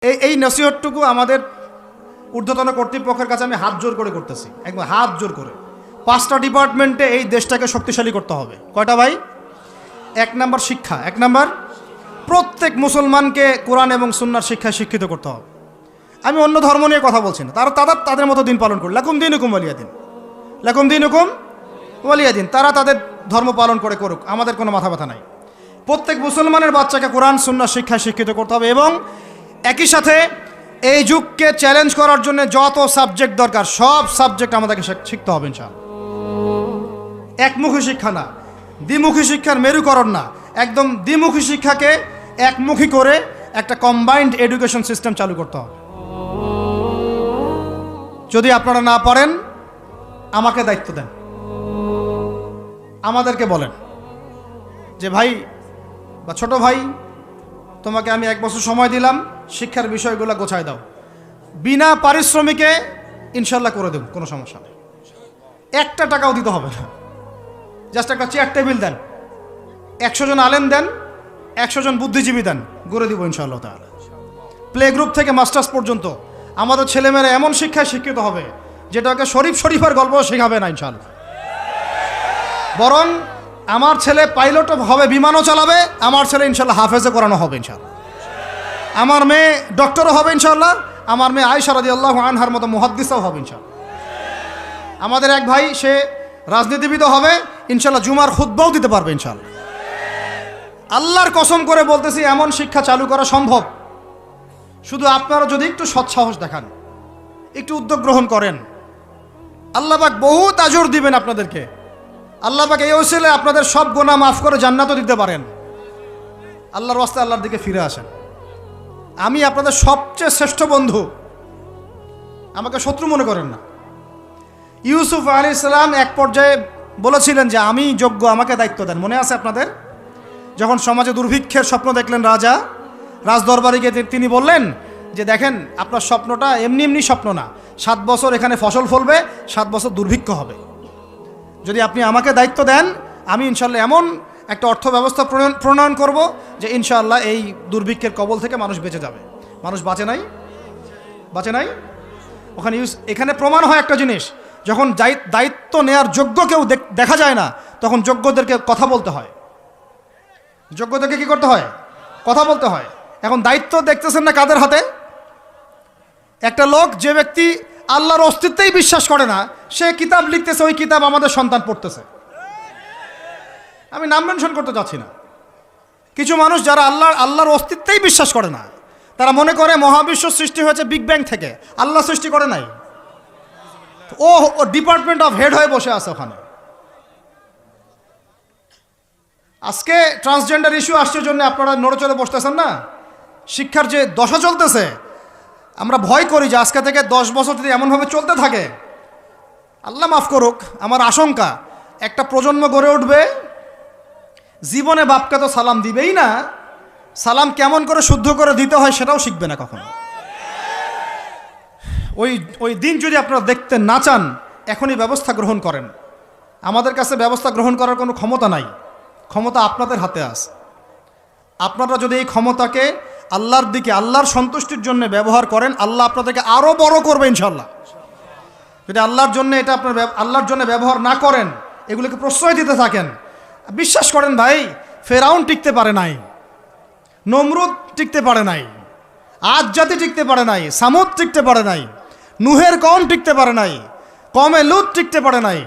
এই নসিহতটুকু আমাদের ঊর্ধ্বতন কর্তৃপক্ষের কাছে আমি হাত জোর করে করতেছি, একদম হাত জোর করে। 5টা ডিপার্টমেন্টে এই দেশটাকে শক্তিশালী করতে হবে। কয়টা ভাই? 1 নাম্বার শিক্ষা, 1 নাম্বার প্রত্যেক মুসলমানকে কোরআন এবং সুন্নাহর শিক্ষায় শিক্ষিত করতে হবে। আমি অন্য ধর্ম নিয়ে কথা বলছি না, তারা তাদের মতো দিন পালন করে, লাকুম দীনুকুম ওয়ালিয়া দিন, লাকুম দীনুকুম ওয়ালিয়া দিন, তারা তাদের ধর্ম পালন করে করুক, আমাদের কোনো মাথা ব্যথা নাই। প্রত্যেক মুসলমানের বাচ্চাকে কোরআন সুন্নাহর শিক্ষায় শিক্ষিত করতে হবে এবং একই সাথে এই যুগকে চ্যালেঞ্জ করার জন্য যত সাবজেক্ট দরকার সব সাবজেক্ট আমাদেরকে শিখতে হবে ইনশাআল্লাহ। একমুখী শিক্ষা না, দ্বিমুখী শিক্ষার মেরুকরণ না, একদম দ্বিমুখী শিক্ষাকে একমুখী করে একটা কম্বাইন্ড এডুকেশন সিস্টেম চালু করতে হবে। যদি আপনারা না পারেন আমাকে দায়িত্ব দেন, আমাদেরকে বলেন যে ভাই বা ছোট ভাই, তোমাকে আমি 1 বছর সময় দিলাম, শিক্ষার বিষয়গুলো গোছায় দাও, বিনা পারিশ্রমিকে ইনশাল্লাহ করে দেব, কোনো সমস্যা নেই, 1 টাকাও দিতে হবে না, জাস্ট একটা চেয়ার টেবিল দেন, 100 জন আলেম দেন, 100 জন বুদ্ধিজীবী দেন, গড়ে দিব ইনশাআল্লাহ তাআলা। প্লে গ্রুপ থেকে মাস্টার্স পর্যন্ত আমাদের ছেলেমেয়েরা এমন শিক্ষায় শিক্ষিত হবে যেটাকে শরীফের গল্প শেখাবে না ইনশাআল্লাহ, বরং আমার ছেলে পাইলটও হবে, বিমানও চালাবে, আমার ছেলে ইনশাআল্লাহ হাফেজে করানো হবে ইনশাআল্লাহ, আমার মেয়ে ডক্টরও হবে ইনশাআল্লাহ, আমার মেয়ে আয়েশা রাদিয়াল্লাহু আনহার মতো মুহাদ্দিসও হবে ইনশাআল্লাহ। আমাদের এক ভাই সে রাজনীতিবিদও হবে ইনশাআল্লাহ, জুমার খুতবাও দিতে পারবে ইনশাআল্লাহ। আল্লাহর কসম করে বলতেছি, এমন শিক্ষা চালু করা সম্ভব, শুধু আপনারা যদি একটু সৎসাহস দেখান, একটু উদ্যোগ গ্রহণ করেন, আল্লাহ পাক বহুত আজর দিবেন আপনাদেরকে। আল্লাহ পাক এই ওসিলে আপনাদের সব গুনাহ মাফ করে জান্নাতও দিতে পারেন। আল্লাহর রাস্তায় আল্লাহর দিকে ফিরে আসেন। আমি আপনাদের সবচেয়ে শ্রেষ্ঠ বন্ধু, আমাকে শত্রু মনে করেন না। ইউসুফ আলাইহিস সালাম এক পর্যায়ে বলেছিলেন যে আমি যোগ্য, আমাকে দায়িত্ব দেন। মনে আছে আপনাদের? যখন সমাজে দুর্ভিক্ষের স্বপ্ন দেখলেন রাজা, রাজদরবারে গিয়ে তিনি বললেন যে দেখেন, আপনার স্বপ্নটা এমনি এমনি স্বপ্ন না, 7 বছর এখানে ফসল ফলবে, 7 বছর দুর্ভিক্ষ হবে। যদি আপনি আমাকে দায়িত্ব দেন, আমি ইনশাআল্লাহ এমন একটা অর্থ ব্যবস্থা প্রণয়ন করব যে ইনশাআল্লাহ এই দুর্ভিক্ষের কবল থেকে মানুষ বেঁচে যাবে। মানুষ বাঁচে নাই। ওখানে এখানে প্রমাণ হয় একটা জিনিস, যখন দায়িত্ব নেয়ার যোগ্য কেউ দেখা যায় না, তখন যোগ্যদেরকে কথা বলতে হয়। যোগ্যদেরকে কি করতে হয়? কথা বলতে হয়। এখন দায়িত্ব দেখতেছেন না কাদের হাতে? একটা লোক, যে ব্যক্তি আল্লাহর অস্তিত্বেই বিশ্বাস করে না, সে কিতাব লিখতেছে, ওই কিতাব আমাদের সন্তান পড়তেছে। আমি নাম মেনশন করতে যাচ্ছি না। কিছু মানুষ যারা আল্লাহর অস্তিত্বেই বিশ্বাস করে না, তারা মনে করে মহাবিশ্ব সৃষ্টি হয়েছে বিগ ব্যাং থেকে, আল্লাহ সৃষ্টি করে নাই। ও ডিপার্টমেন্ট অফ হেড হয়ে বসে আছে ওখানে। আজকে ট্রান্সজেন্ডার ইস্যু আসছে জন্য আপনারা নড়েচড়ে বসতেছেন না। শিক্ষার যে দশা চলতেছে, আমরা ভয় করি যে আজকে থেকে 10 বছর যদি এমনভাবে চলতে থাকে, আল্লাহ মাফ করুক, আমার আশঙ্কা একটা প্রজন্ম গড়ে উঠবে, জীবনে বাপকে তো সালাম দিবেই না, সালাম কেমন করে শুদ্ধ করে দিতে হয় সেটাও শিখবে না কখনো। ওই দিন যদি আপনারা দেখতে না চান, এখনই ব্যবস্থা গ্রহণ করেন। আমাদের কাছে ব্যবস্থা গ্রহণ করার কোনো ক্ষমতা নাই, ক্ষমতা আপনাদের হাতে আছে। আপনারা যদি এই ক্ষমতাকে আল্লাহর দিকে, আল্লাহর সন্তুষ্টির জন্য ব্যবহার করেন, আল্লাহ আপনাদেরকে আরও বড় করবে ইনশাল্লাহ। যদি আল্লাহর জন্য এটা আপনার আল্লাহর জন্য ব্যবহার না করেন, এগুলোকে প্রশ্রয় দিতে থাকেন, বিশ্বাস করেন ভাই, ফেরাউন টিকতে পারে নাই, নমরুদ টিকতে পারে নাই, আদ জাতি টিকতে পারে নাই, সামুদ টিকতে পারে নাই, নুহের কওম টিকতে পারে নাই, কমে লুত টিকতে পারে নাই,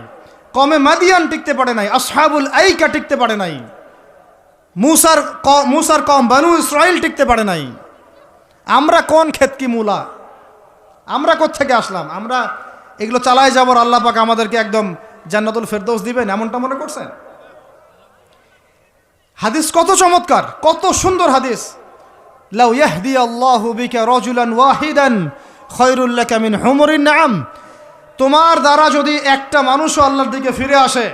কমে মাদিয়ান টিকতে পারে নাই, আসহাবুল আইকা টিকতে পারে নাই, মুসার কওম বানু ইসরাইল টিকতে পারে নাই। আমরা কোন ক্ষেত কি মূলা? আমরা কোত্থেকে আসলাম? আমরা এগুলো চালায় যাবার আল্লাহ পাক আমাদেরকে একদম জান্নাতুল ফেরদৌস দিবেন এমনটা মনে করছেন? হাদিস কত চমৎকার, কত সুন্দর হাদিস। লাউ ইয়াহদি আল্লাহু বিকা রাজুলান ওয়াহিদান খায়রুল লাকা মিন হুমুরিন নাম। তোমার দ্বারা যদি একটা মানুষও আল্লাহর দিকে ফিরে আসে,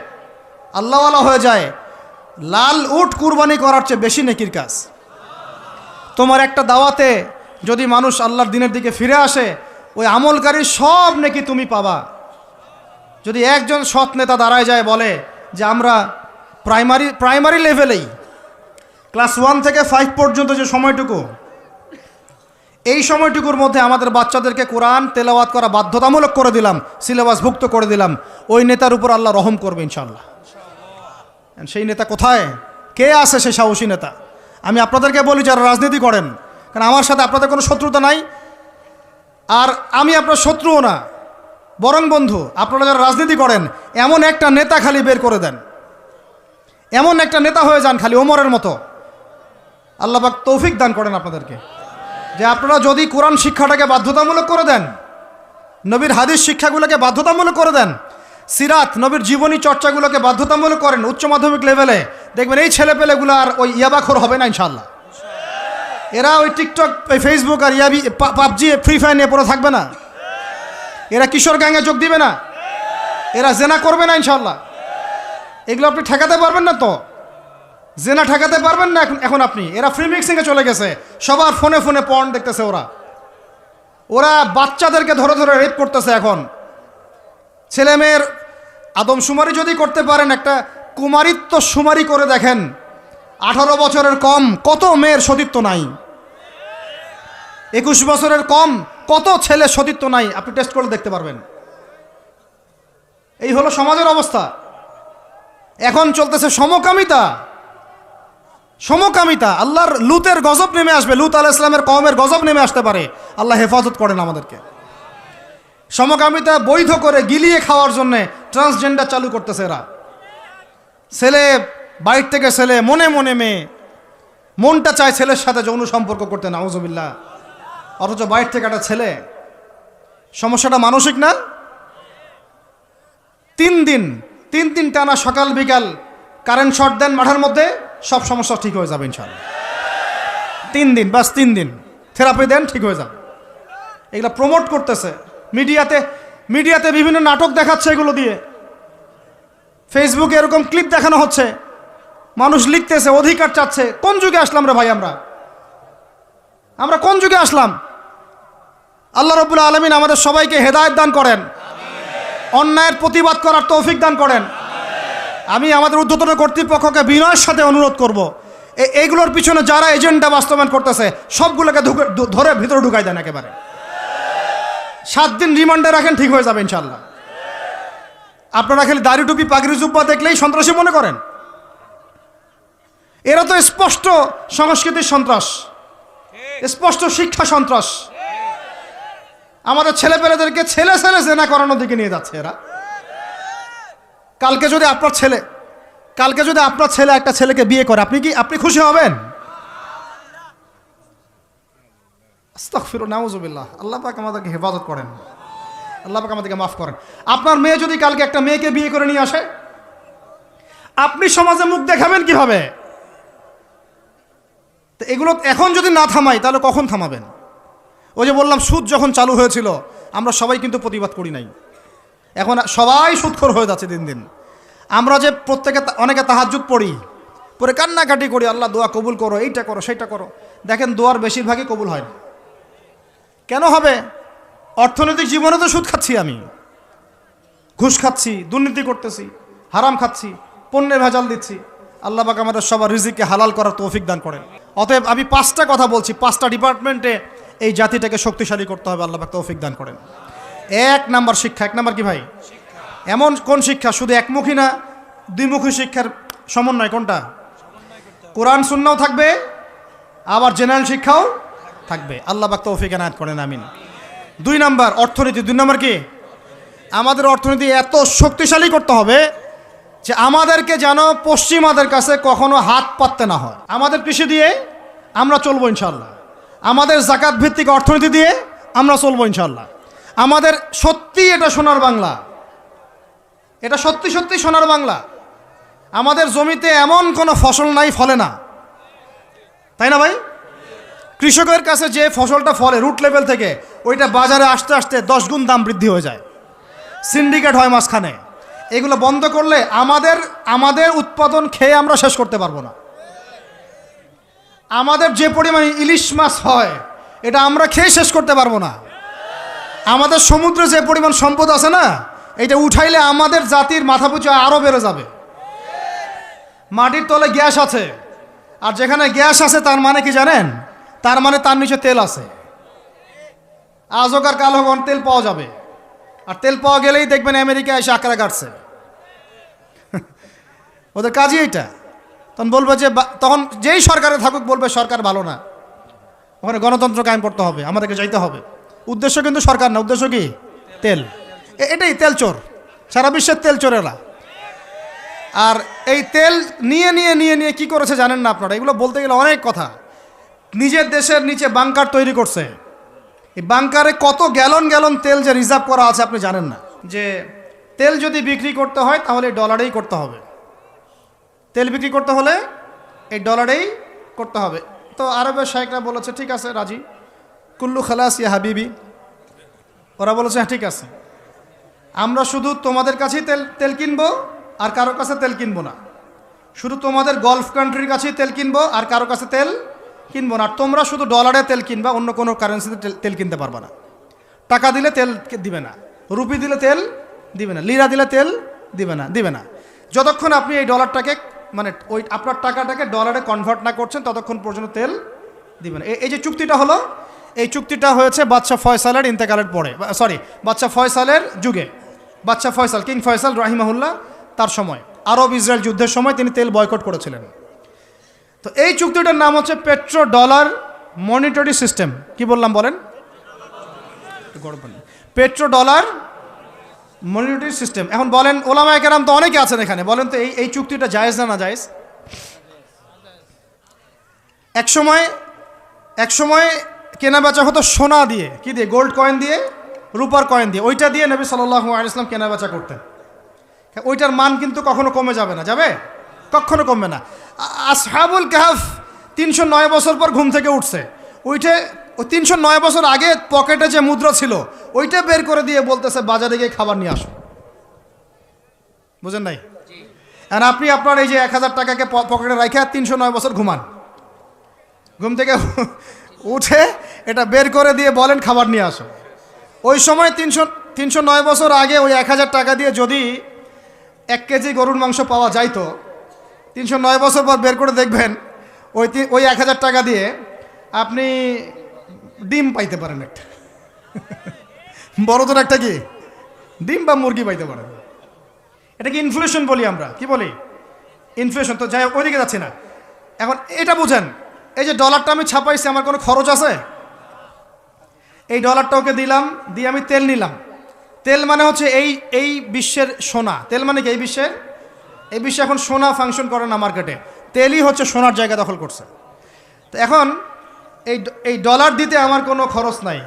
আল্লাহওয়ালা হয়ে যায়, লাল উট কুরবানি করার চেয়ে বেশি নেকির কাজ। তোমার একটা দাওয়াতে যদি মানুষ আল্লাহর দিনের দিকে ফিরে আসে, ওই আমলকারী সব নেকি তুমি পাবা। যদি একজন সৎ নেতা দাঁড়ায় যায়, বলে যে আমরা প্রাইমারি লেভেলেই ক্লাস 1 থেকে 5 পর্যন্ত যে সময়টুকু, এই সময়টুকুর মধ্যে আমাদের বাচ্চাদেরকে কোরআন তেলাওয়াত করা বাধ্যতামূলক করে দিলাম, সিলেবাসভুক্ত করে দিলাম। ওই নেতার উপর আল্লাহ রহম করবে ইনশাআল্লাহ। সেই নেতা কোথায়, কে আছে সেই সাহসী নেতা? আমি আপনাদেরকে বলি যারা রাজনীতি করেন, কারণ আমার সাথে আপনাদের কোনো শত্রুতা নাই, আর আমি আপনার শত্রুও না, বরং বন্ধু। আপনারা যারা রাজনীতি করেন, এমন একটা নেতা খালি বের করে দেন, এমন একটা নেতা হয়ে যান খালি ওমরের মতো। আল্লাহ পাক তৌফিক দান করেন আপনাদেরকে, যে আপনারা যদি কোরআন শিক্ষাটাকে বাধ্যতামূলক করে দেন, নবীর হাদিস শিক্ষাগুলোকে বাধ্যতামূলক করে দেন, সিরাত নবীর জীবনী চর্চাগুলোকে বাধ্যতামূলক করেন উচ্চ মাধ্যমিক লেভেলে, দেখবেন এই ছেলেপেলেগুলো আর ওই ইয়াবাখোর হবে না ইনশাআল্লাহ। এরা ওই টিকটক, ফেসবুক আর পাবজি, ফ্রি ফায়ার নিয়ে পড়ে থাকবে না। এরা কিশোর গ্যাংয়ে যোগ দিবে না, এরা জেনা করবে না ইনশাআল্লাহ। এগুলো আপনি ঠেকাতে পারবেন না তো, জেনা ঠেকাতে পারবেন না এখন আপনি। এরা ফ্রি মিক্সিংয়ে চলে গেছে, সবার ফোনে ফোনে পর্ন দেখতেছে। ওরা বাচ্চাদেরকে ধরে ধরে রেপ করতেছে। এখন ছেলে মেয়ের আদমশুমারি যদি করতে পারেন, একটা কুমারিত্ব শুমারি করে দেখেন, 18 বছরের কম কত মেয়ের সতীত্ব নাই, 21 বছরের কম কত ছেলে সতীত্ব নাই, আপনি টেস্ট করে দেখতে পারবেন। এই হলো সমাজের অবস্থা। এখন চলতেছে সমকামিতা। সমকামিতা, আল্লাহর লুতের গজব নেমে আসবে, লুত আলাইহিস সালামের কওমের গজব নেমে আসতে পারে। আল্লাহ হেফাজত করেন আমাদেরকে। সমকামিতা বৈধ করে গিলিয়ে খাওয়ার জন্য ট্রান্সজেন্ডার চালু করতেছে এরা। ছেলে বাইর থেকে ছেলে, মনে মনে মেয়ে, মনটা চায় ছেলের সাথে যৌন সম্পর্ক করতে, নাউজুবিল্লাহ, অথচ বাইর থেকে একটা ছেলে। সমস্যাটা মানসিক না? 3 দিন টানা সকাল বিকাল কারেন্ট শর্ট দেন মাঠের মধ্যে, সব সমস্যা ঠিক হয়ে যাবে ইনশাআল্লাহ। 3 দিন, বাস 3 দিন থেরাপি দেন, ঠিক হয়ে যাবে। এগুলো প্রমোট করতেছে মিডিয়াতে বিভিন্ন নাটক দেখাচ্ছে, এগুলো দিয়ে ফেসবুকে এরকম ক্লিপ দেখানো হচ্ছে, মানুষ লিখতেছে, অধিকার চাচ্ছে। কোন যুগে আসলাম রে ভাই? আমরা কোন যুগে আসলাম? আল্লাহ রাব্বুল আলামিন আমাদের সবাইকে হেদায়েত দান করেন, অন্যায়ের প্রতিবাদ করার তৌফিক দান করেন। আমি আমাদের ঊর্ধ্বতন কর্তৃপক্ষকে বিনয়ের সাথে অনুরোধ করব, এইগুলোর পিছনে যারা এজেন্ডা বাস্তবায়ন করতেছে সবগুলোকে ধরে ভিতরে ঢুকাই দেন একেবারে। 7 দিন রিমান্ডে রাখেন, ঠিক হয়ে যাবে ইনশাআল্লাহ। আপনারা খালি দাড়ি টুপি পাগড়ি জুব্বা দেখলেই সন্ত্রাসী মনে করেন? এরা তো স্পষ্ট সংস্কৃতির সন্ত্রাস, স্পষ্ট শিক্ষা সন্ত্রাস। আমাদের ছেলেপেলেদেরকে ছেলে জেনা করানোর দিকে নিয়ে যাচ্ছে এরা। কালকে যদি আপনার ছেলে একটা ছেলেকে বিয়ে করে, আপনি খুশি হবেন? আস্তাগফিরুল্লাহ, নাউজুবিল্লাহ। আল্লাহ পাক আমাদেরকে হেফাজত করেন, আল্লাহ পাক আমাদেরকে মাফ করেন। আপনার মেয়ে যদি কালকে একটা মেয়েকে বিয়ে করে নিয়ে আসে, আপনি সমাজে মুখ দেখাবেন কিভাবে? তো এগুলো এখন যদি না থামাই, তাহলে কখন থামাবেন? ওই যে বললাম, সুদ যখন চালু হয়েছিল আমরা সবাই কিন্তু প্রতিবাদ করি নাই। এখন সবাই সুদখোর হয়ে যাচ্ছে দিন দিন। আমরা যে অনেকে তাহাজ্জুদ পড়ে কান্নাকাটি করি, আল্লাহ দোয়া কবুল করো, এইটা করো সেইটা করো। দেখেন দোয়ার বেশিরভাগই কবুল হয় না। কেন হবে? অর্থনৈতিক জীবনে তো সুদ খাচ্ছি, আমি ঘুষ খাচ্ছি, দুর্নীতি করতেছি, হারাম খাচ্ছি, পণ্যের ভেজাল দিচ্ছি। আল্লাহ পাক আমাদের সবার রিজিককে হালাল করার তৌফিক দান করেন। অতএব আমি 5টা কথা বলছি, 5টা ডিপার্টমেন্টে এই জাতিটাকে শক্তিশালী করতে হবে। আল্লাহ পাক তৌফিক দান করেন। 1 নাম্বার শিক্ষা। 1 নাম্বার কি ভাই? এমন কোন শিক্ষা? শুধু একমুখী না, 2মুখী শিক্ষার সমন্বয়। কোনটা? কোরআন সুন্নাহও থাকবে, আবার জেনারেল শিক্ষাও থাকবে। আল্লাহ পাক তৌফিক এনায়েত করেন, আমিন। 2 নাম্বার অর্থনীতি। 2 নাম্বার কি? আমাদের অর্থনীতি এত শক্তিশালী করতে হবে যে আমাদেরকে যেন পশ্চিমাদের কাছে কখনো হাত পাততে না হয়। আমাদের কৃষি দিয়ে আমরা চলবো ইনশাআল্লাহ, আমাদের যাকাত ভিত্তিক অর্থনীতি দিয়ে আমরা চলবো ইনশাআল্লাহ। আমাদের সত্যি এটা সোনার বাংলা, এটা সত্যি সোনার বাংলা। আমাদের জমিতে এমন কোনো ফসল নাই ফলে না, তাই না ভাই? কৃষকের কাছে যে ফসলটা ফলে রুট লেভেল থেকে, ওইটা বাজারে আসতে আসতে 10 গুণ দাম বৃদ্ধি হয়ে যায়, সিন্ডিকেট হয় মাঝখানে। এগুলো বন্ধ করলে আমাদের উৎপাদন খেয়ে আমরা শেষ করতে পারবো না। আমাদের যে পরিমাণ ইলিশ মাছ হয়, এটা আমরা খেয়ে শেষ করতে পারবো না। আমাদের সমুদ্রে যে পরিমাণ সম্পদ আছে না, এটা উঠাইলে আমাদের জাতির মাথাপিছু আরও বেড়ে যাবে। মাটির তলে গ্যাস আছে, আর যেখানে গ্যাস আছে তার মানে কি জানেন? তার মানে তার নিচে তেল আছে। আজ হোক আর কাল হোক তেল পাওয়া যাবে, আর তেল পাওয়া গেলেই দেখবেন আমেরিকা এসে আঁকড়া কাটছে। ওদের কাজই এইটা। তখন বলবে যে, তখন যেই সরকারে থাকুক বলবে সরকার ভালো না, ওখানে গণতন্ত্র কায়েম করতে হবে, আমাদেরকে যাইতে হবে। উদ্দেশ্য কিন্তু সরকার না, উদ্দেশ্য কি? তেল। এটাই তেল চোর, সারা বিশ্বের তেল চোরেরা। আর এই তেল নিয়ে নিয়ে নিয়ে নিয়ে কী করেছে জানেন না আপনারা? এগুলো বলতে গেলে অনেক কথা। নিজের দেশের নিচে বাংকার তৈরি করছে। এই বাংকারে কত গ্যালন গ্যালন তেল যে রিজার্ভ করা আছে আপনি জানেন না। যে তেল যদি বিক্রি করতে হয় তাহলে ডলারেই করতে হবে, তেল বিক্রি করতে হলে এই ডলারেই করতে হবে। তো আরবের শাইখরা বলেছে ঠিক আছে রাজি, কুল্লু খালাস ইয়া হাবিবি। ওরা বলেছে হ্যাঁ ঠিক আছে, আমরা শুধু তোমাদের কাছেই তেল কিনবো আর কারোর কাছে তেল কিনবো না। শুধু তোমাদের গলফ কান্ট্রির কাছেই তেল কিনবো আর কারোর কাছে তেল কিনবো না। আর তোমরা শুধু ডলারে তেল কিনবা, অন্য কোনো কারেন্সিতে তেল কিনতে পারবা না। টাকা দিলে তেল দিবে না, রুপি দিলে তেল দিবে না, লিরা দিলে তেল দিবে না। যতক্ষণ আপনি এই ডলারটাকে মানে ওই আপনার টাকাটাকে ডলারে কনভার্ট না করছেন ততক্ষণ পর্যন্ত তেল দিবে না। এই যে চুক্তিটা হলো, এই চুক্তিটা হয়েছে বাদশাহ ফয়সালের ইন্তেকালের পরে, বাদশাহ ফয়সালের যুগে। বাদশাহ ফয়সাল, কিং ফয়সাল রাহিমাহুল্লাহ, তার সময় আরব ইসরায়েল যুদ্ধের সময় তিনি তেল বয়কট করেছিলেন। তো এই চুক্তিটার নাম হচ্ছে পেট্রো ডলার মনিটরি সিস্টেম। কি বললাম বলেন? Petro dollar monetary system. এখন বলেন, ওলামায়ে কেরাম তো অনেকে আছেন এখানে, বলেন তো এই চুক্তিটা জায়েজ না জায়েজ? এক সময় কেনা বেচা হতো সোনা দিয়ে, কি দিয়ে? গোল্ড কয়েন দিয়ে, রূপার কয়েন দিয়ে। ওইটা দিয়ে নবী সাল্লাল্লাহু আলাইহি ওয়াসাল্লাম কেনা বেচা করতেন। ওইটার মান কিন্তু কখনো কমে যাবে না, যাবে? কখনো কমবে না। আসহাবুল কাহফ 309 বছর পর ঘুম থেকে উঠছে, ওই 309 বছর আগে পকেটে যে মুদ্রা ছিল ওইটা বের করে দিয়ে বলতেছে বাজারে গিয়ে খাবার নিয়ে আসো। বুঝেন নাই? আর আপনি আপনার এই যে 1000 টাকাকে পকেটে রাখে 309 বছর ঘুমান, ঘুম থেকে উঠে এটা বের করে দিয়ে বলেন খাবার নিয়ে আসো। ওই সময় 309 বছর আগে ওই 1000 টাকা দিয়ে যদি 1 কেজি গরুর মাংস পাওয়া যাইতো, 309 বছর পর বের করে দেখবেন ওই 1000 টাকা দিয়ে আপনি ডিম পাইতে পারেন, একটা বড় তোর একটা কি ডিম বা মুরগি পাইতে পারেন। এটা কি ইনফ্লেশন বলি আমরা, কি বলি? ইনফ্লেশন। তো যাই হোক, ওইদিকে যাচ্ছি না। এখন এটা বুঝেন, এই যে ডলারটা আমি ছাপাইছি, আমার কোনো খরচ আছে? এই ডলারটা ওকে দিলাম, দিয়ে আমি তেল নিলাম। তেল মানে হচ্ছে এই বিশ্বের সোনা। তেল মানে কি? এই বিশ্বে এখন সোনা ফাংশন করে না মার্কেটে, তেলই হচ্ছে সোনার জায়গা দখল করছে। তো এখন এই ডলার দিতে আমার কোনো খরচ নাই।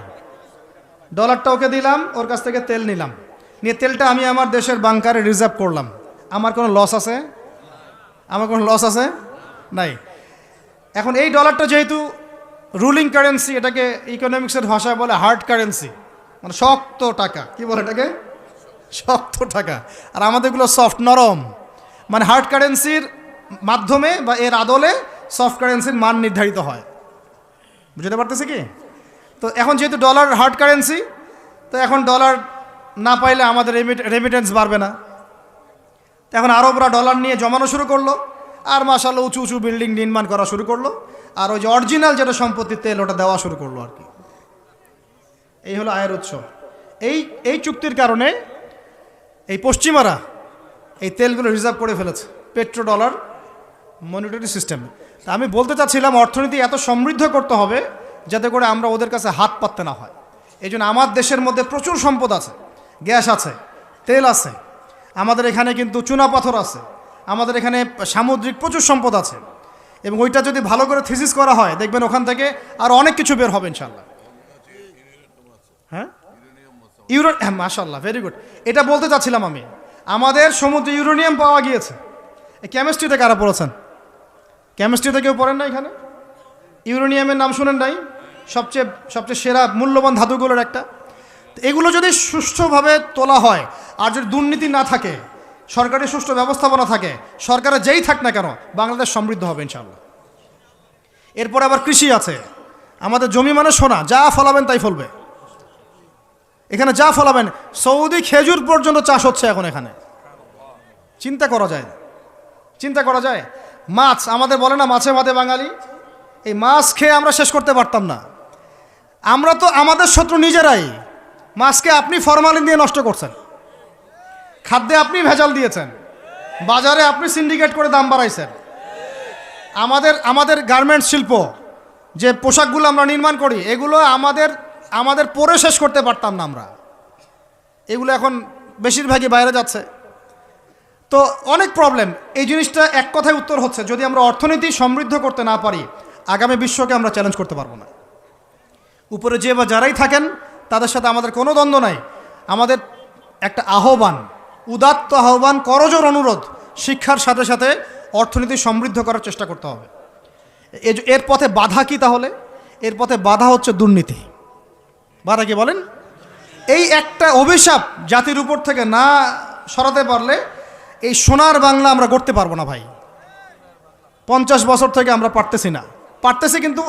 ডলারটা ওকে দিলাম, ওর কাছ থেকে তেল নিলাম, নিয়ে তেলটা আমি আমার দেশের বাংকারে রিজার্ভ করলাম। আমার কোনো লস আছে? আমার কোনো লস আছে? নাই। এখন এই ডলারটা যেহেতু রুলিং কারেন্সি, এটাকে ইকোনমিক্সের ভাষায় বলে হার্ড কারেন্সি, মানে শক্ত টাকা। কি বলে এটাকে? শক্ত টাকা। আর আমাদেরগুলো সফট, নরম। মানে হার্ড কারেন্সির মাধ্যমে বা এর আদলে সফট কারেন্সির মান নির্ধারিত হয়। বুঝতে পারতেছি কি? তো এখন যেহেতু ডলার হার্ড কারেন্সি, তো এখন ডলার না পাইলে আমাদের রেমিটেন্স বাড়বে না। তো এখন আরবরা ডলার নিয়ে জমানো শুরু করলো, আর মাশাআল্লাহ উঁচু উঁচু বিল্ডিং নির্মাণ করা শুরু করলো, আর ওই যে অরিজিনাল যেটা সম্পত্তি তেল ওটা দেওয়া শুরু করলো আর কি। এই হলো আয়ের উৎস। এই চুক্তির কারণে এই পশ্চিমারা এই তেলগুলো রিজার্ভ করে ফেলেছে পেট্রো ডলার মনিটরি সিস্টেম। আমি বলতে চাচ্ছিলাম, অর্থনীতি এত সমৃদ্ধ করতে হবে যাতে করে আমরা ওদের কাছে হাত পাততে না হয়। এই জন্য আমার দেশের মধ্যে প্রচুর সম্পদ আছে, গ্যাস আছে, তেল আছে, আমাদের এখানে কিন্তু চুনাপাথর আছে, আমাদের এখানে সামুদ্রিক প্রচুর সম্পদ আছে। এবং ওইটা যদি ভালো করে থিসিস করা হয় দেখবেন ওখান থেকে আরও অনেক কিছু বের হবে ইনশাল্লাহ। হ্যাঁ, হ্যাঁ, মাশাআল্লাহ, ভেরি গুড। এটা বলতে চাচ্ছিলাম আমি, আমাদের সমুদ্রে ইউরেনিয়াম পাওয়া গিয়েছে। কেমিস্ট্রিতে কারা পড়েছেন? কেমিস্ট্রিতে কেউ পড়েন না এখানে? ইউরেনিয়ামের নাম শুনেন নাই? সবচেয়ে সেরা মূল্যবান ধাতুগুলোর একটা। এগুলো যদি সুষ্ঠুভাবে তোলা হয়, আর যদি দুর্নীতি না থাকে, সরকারি সুষ্ঠু ব্যবস্থাপনা থাকে, সরকারে যেই থাক না কেন, বাংলাদেশ সমৃদ্ধ হবে ইনশাআল্লাহ। এরপর আবার কৃষি আছে। আমাদের জমি মানে সোনা, যা ফলাবেন তাই ফলবে। এখানে যা ফলাবেন, সৌদি খেজুর পর্যন্ত চাষ হচ্ছে এখন এখানে। চিন্তা করা যায়। মাছ, আমাদের বলে না মাছে ভাতে বাঙালি, এই মাছ খেয়ে আমরা শেষ করতে পারতাম না। আমরা তো আমাদের শত্রু নিজেরাই। মাছকে আপনি ফরমালিন দিয়ে নষ্ট করছেন, খাদ্যে আপনি ভেজাল দিয়েছেন, বাজারে আপনি সিন্ডিকেট করে দাম বাড়াইছেন। আমাদের গার্মেন্টস শিল্প, যে পোশাকগুলো আমরা নির্মাণ করি, এগুলো আমাদের পরে শেষ করতে পারতাম না আমরা। এগুলো এখন বেশিরভাগই বাইরে যাচ্ছে। তো অনেক প্রবলেম। এই জিনিসটা এক কথায় উত্তর হচ্ছে, যদি আমরা অর্থনীতি সমৃদ্ধ করতে না পারি, আগামী বিশ্বকে আমরা চ্যালেঞ্জ করতে পারবো না। উপরে যে বা যারাই থাকেন তাদের সাথে আমাদের কোনো দ্বন্দ্ব নাই। আমাদের একটা আহ্বান, উদাত্ত আহ্বান, করজোর অনুরোধ, শিক্ষার সাথে সাথে অর্থনীতি সমৃদ্ধ করার চেষ্টা করতে হবে। এর পথে বাধা কি তাহলে? এর পথে বাধা হচ্ছে দুর্নীতি। বাধা কি বলেন? এই একটা অভিশাপ জাতির উপর থেকে না সরাতে পারলে এই সোনার বাংলা আমরা গড়তে পারবো না ভাই। 50 বছর থেকে আমরা পারতেছি, কিন্তু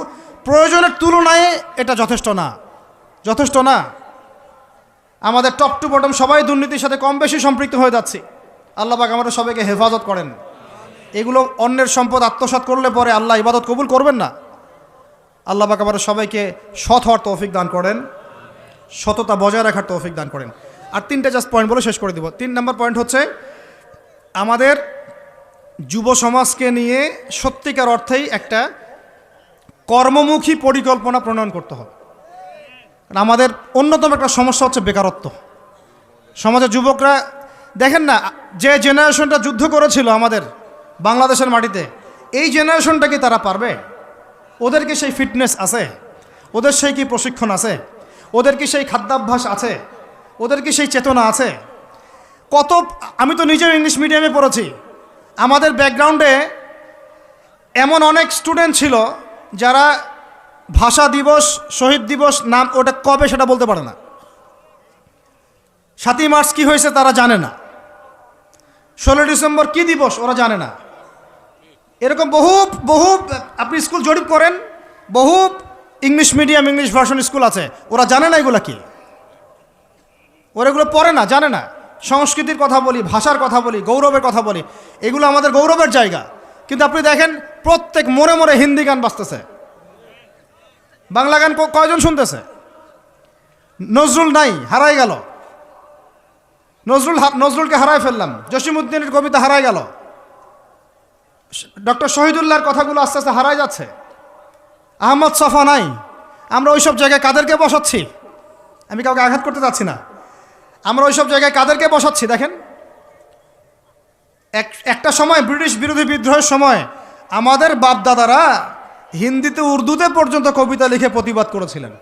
প্রয়োজনের তুলনায় এটা যথেষ্ট না। আমাদের টপ টু বটম সবাই দুর্নীতির সাথে কম বেশি সম্পৃক্ত হয়ে যাচ্ছে। আল্লাহ পাক আমাদের সবাইকে হেফাজত করেন। এগুলো অন্যের সম্পদ আত্মসাৎ করলে পরে আল্লাহ ইবাদত কবুল করবেন না। আল্লাহ পাক আমাদের সবাইকে সৎ হওয়ার তৌফিক দান করেন, সততা বজায় রাখার তৌফিক দান করেন। আর 3টা জাস্ট পয়েন্ট বলে শেষ করে দিব। 3 নম্বর পয়েন্ট হচ্ছে, আমাদের যুব সমাজকে নিয়ে সত্যিকার অর্থেই একটা কর্মমুখী পরিকল্পনা প্রণয়ন করতে হবে। আমাদের অন্যতম একটা সমস্যা হচ্ছে বেকারত্ব। সমাজের যুবকরা দেখেন না, যে জেনারেশনটা যুদ্ধ করেছিল আমাদের বাংলাদেশের মাটিতে, এই জেনারেশনটা কি তারা পারবে? ওদের কি সেই ফিটনেস আছে? ওদের সেই কি প্রশিক্ষণ আছে? ওদের কি সেই খাদ্যাভ্যাস আছে? ওদের কি সেই চেতনা আছে? আমি তো নিজেও ইংলিশ মিডিয়ামে পড়েছি। আমাদের ব্যাকগ্রাউন্ডে এমন অনেক স্টুডেন্ট ছিল যারা ভাষা দিবস, শহীদ দিবস নাম ওটা কবে সেটা বলতে পারে না। 7ই মার্চ কি হয়েছে তারা জানে না। 16 ডিসেম্বর কি দিবস ওরা জানে না। এরকম বহু আপনি স্কুল জরিপ করেন, বহু English medium, English version school আছে, ওরা জানে না এগুলো কি। ওরা এগুলো পড়ে না, জানে না। সংস্কৃতির কথা বলি, ভাষার কথা বলি, গৌরবের কথা বলি, এগুলো আমাদের গৌরবের জায়গা। কিন্তু আপনি দেখেন প্রত্যেক মোড়ে মোড়ে হিন্দি গান বাজতেছে, বাংলা গান কয়জন শুনতেছে? নজরুল নাই, হারাই গেল। নজরুলকে হারাই ফেললাম, জসিমউদ্দিনের কবিতা হারাই গেল, ডক্টর শহীদুল্লাহর কথাগুলো আস্তে আস্তে হারাই যাচ্ছে। আহমদ ছফা নাই। আমরা ওইসব জায়গায় কাদেরকে বসাচ্ছি? আমি কাউকে আঘাত করতে চাচ্ছি না। আমরা ওইসব জায়গায় কাদেরকে বসাচ্ছি দেখেন। একটা সময় ব্রিটিশ বিরোধী বিদ্রোহের সময় আমাদের বাপদাদারা হিন্দিতে, উর্দুতে পর্যন্ত কবিতা লিখে প্রতিবাদ করেছিলেন।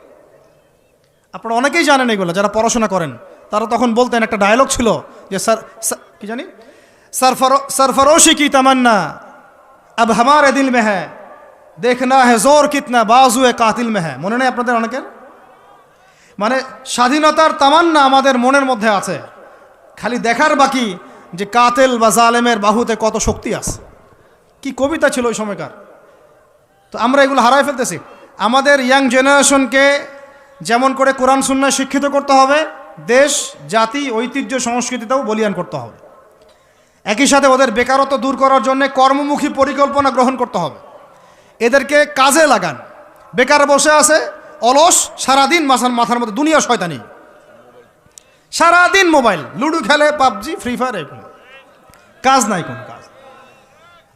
আপনারা অনেকেই জানেন এগুলো, যারা পড়াশোনা করেন তারা তখন বলতেন, একটা ডায়লগ ছিল যে কি জানি, सरफरोशी की तमन्ना अब हमारे दिल में है, देखना है जोर कितना बाजुए कातिल में है। মনে নেই আপনাদের অনেকের? মানে স্বাধীনতার তামান্না আমাদের মনের মধ্যে আছে, খালি দেখার বাকি যে কাতেল বা জালেমের বাহুতে কত শক্তি আছে। কি কবিতা ছিল ওই সময়কার। তো আমরা এগুলো হারাই ফেলতেছি। আমাদের ইয়াং জেনারেশনকে যেমন করে কোরআন সুন্নাহ শিক্ষিত করতে হবে, দেশ, জাতি, ঐতিহ্য, সংস্কৃতিতেও বলিয়ান করতে হবে। একই সাথে ওদের বেকারত্ব দূর করার জন্য কর্মমুখী পরিকল্পনা গ্রহণ করতে হবে। এদেরকে কাজে লাগান। বেকার বসে আছে, অলস, সারাদিন মাথার মধ্যে দুনিয়া শয়তানি, সারাদিন মোবাইল, লুডো খেলে, পাবজি, ফ্রি ফায়ার, এগুলো কাজ নাই, কোনো কাজ।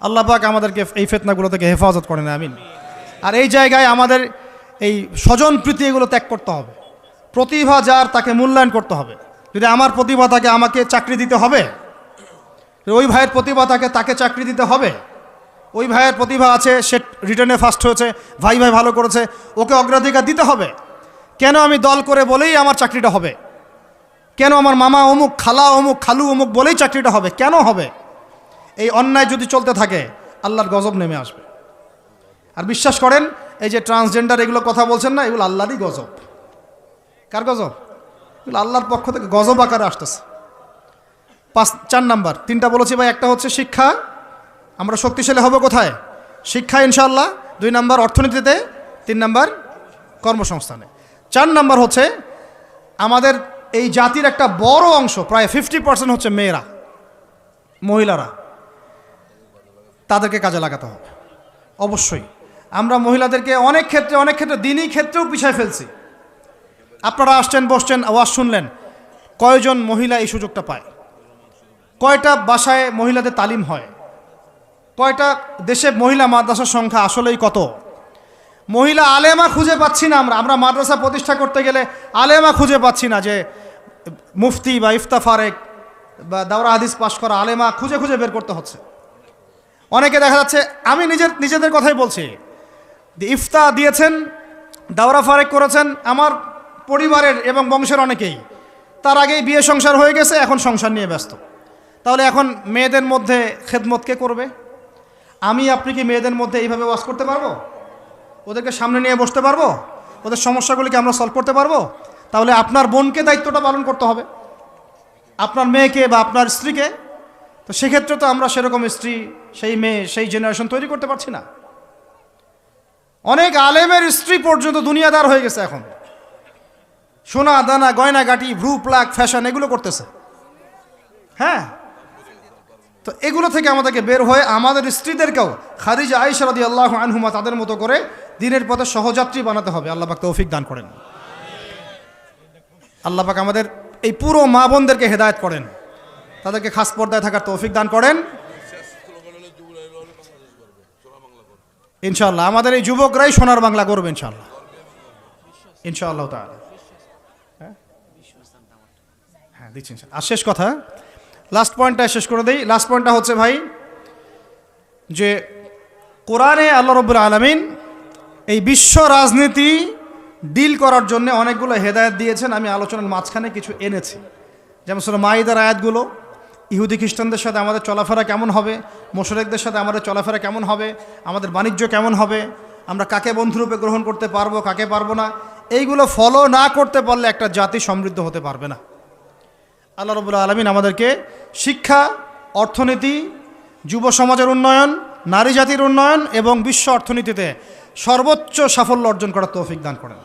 আল্লাহ পাক আমাদেরকে এই ফিতনাগুলো থেকে হেফাজত করেন, আমিন। আর এই জায়গায় আমাদের এই স্বজন প্রীতি এগুলো ত্যাগ করতে হবে। প্রতিভা যার তাকে মূল্যায়ন করতে হবে। যদি আমার প্রতিভা থাকে আমাকে চাকরি দিতে হবে, ওই ভাইয়ের প্রতিভা থাকে তাকে চাকরি দিতে হবে। ওই ভাইয়ের প্রতিভা আছে, সে রিটার্নে ফার্স্ট হয়েছে, ভাই ভালো করেছে, ওকে অগ্রাধিকার দিতে হবে। কেন আমি দল করে বলেই আমার চাকরিটা হবে? কেন আমার মামা অমুক, খালা অমুক, খালু অমুক বলেই চাকরিটা হবে? কেন হবে? এই অন্যায় যদি চলতে থাকে আল্লাহর গজব নেমে আসবে। আর বিশ্বাস করেন, এই যে ট্রান্সজেন্ডার এগুলো কথা বলছেন না, এগুলো আল্লাহরই গজব। কার গজব? এগুলো আল্লাহর পক্ষ থেকে গজব আকারে আসতেছে। 4 নাম্বার, 3টা বলেছি ভাই। একটা হচ্ছে শিক্ষা, আমরা শক্তিশালী হব কোথায়? শিক্ষা ইনশাআল্লাহ। 2 নাম্বার অর্থনীতিতে, 3 নাম্বার কর্মসংস্থানে। 4 নাম্বার হচ্ছে আমাদের এই জাতির একটা বড় অংশ, প্রায় 50% হচ্ছে মেয়েরা, মহিলারা। তাদেরকে কাজে লাগাতে হবে অবশ্যই। আমরা মহিলাদেরকে অনেক ক্ষেত্রে দিনই ক্ষেত্রেও পিছায় ফেলছি। আপনারা আসছেন, বসছেন, আওয়াজ শুনলেন, কয়জন মহিলা এই সুযোগটা পায়? কয়টা বাসায় মহিলাদের তালিম হয়? কয়টা দেশে মহিলা মাদ্রাসার সংখ্যা আসলেই কত? মহিলা আলেমা খুঁজে পাচ্ছি না আমরা মাদ্রাসা প্রতিষ্ঠা করতে গেলে আলেমা খুঁজে পাচ্ছি না, যে মুফতি বা ইফতা ফারেক বা দাওরা হাদিস পাশ করা আলেমা খুঁজে খুঁজে বের করতে হচ্ছে। অনেকে দেখা যাচ্ছে, আমি নিজেদের কথাই বলছি, ইফতা দিয়েছেন, দাওরা ফারেক করেছেন আমার পরিবারের এবং বংশের অনেকেই, তার আগেই বিয়ে সংসার হয়ে গেছে, এখন সংসার নিয়ে ব্যস্ত। তাহলে এখন মেয়েদের মধ্যে খেদমত কে করবে? আমি আপনি কি মেয়েদের মধ্যে এইভাবে ওয়াজ করতে পারবো? ওদেরকে সামনে নিয়ে বসতে পারবো? ওদের সমস্যাগুলিকে আমরা সলভ করতে পারবো? তাহলে আপনার বোনকে দায়িত্বটা পালন করতে হবে, আপনার মেয়েকে বা আপনার স্ত্রীকে। তো সেক্ষেত্রে তো আমরা সেরকম স্ত্রী, সেই মেয়ে, সেই জেনারেশন তৈরি করতে পারছি না। অনেক আলেমের স্ত্রী পর্যন্ত দুনিয়াদার হয়ে গেছে এখন, সোনা দানা গয়নাগাটি ভ্রু প্লাক ফ্যাশন এগুলো করতেছে। হ্যাঁ, তো এগুলো থেকে আমাদেরকে বের হয়ে আমাদের স্ত্রীদেরকেও খাদিজা আয়েশা রাদিয়াল্লাহু আনহুমা তাদের মতো করে দ্বীনের পথে সহযাত্রী বানাতে হবে। আল্লাহ পাক তৌফিক দান করেন। আল্লাহ পাক আমাদের এই পুরো মা বোনদেরকে হেদায়েত করেন, তাদেরকে খাস পর্দায় থাকার তৌফিক দান করেন ইনশাআল্লাহ। আমাদের এই যুবকরাই সোনার বাংলা গড়বে ইনশাআল্লাহ, ইনশাআল্লাহ তাআলা। হ্যাঁ দিচ্ছি। আর শেষ কথা, লাস্ট পয়েন্টটা শেষ করে দেই। লাস্ট পয়েন্টটা হচ্ছে ভাই, যে কোরআনে আল্লাহ রাব্বুল আলামিন এই বিশ্ব রাজনীতি ডিল করার জন্য অনেকগুলো হেদায়েত দিয়েছেন। আমি আলোচনার মাঝখানে কিছু এনেছি, যেমন সূরা মাইদার আয়াতগুলো, ইহুদি খ্রিস্টানদের সাথে আমাদের চলাফেরা কেমন হবে, মুশরিকদের সাথে আমাদের চলাফেরা কেমন হবে, আমাদের বাণিজ্য কেমন হবে, আমরা কাকে বন্ধুরূপে গ্রহণ করতে পারবো, কাকে পারবো না, এইগুলো ফলো না করতে পারলে একটা জাতি সমৃদ্ধ হতে পারবে না। আল্লাহ রাব্বুল আলামিন আমাদেরকে শিক্ষা, অর্থনীতি, যুব সমাজের উন্নয়ন, নারী জাতির উন্নয়ন এবং বিশ্ব অর্থনীতিতে সর্বোচ্চ সাফল্য অর্জন করার তৌফিক দান করেন।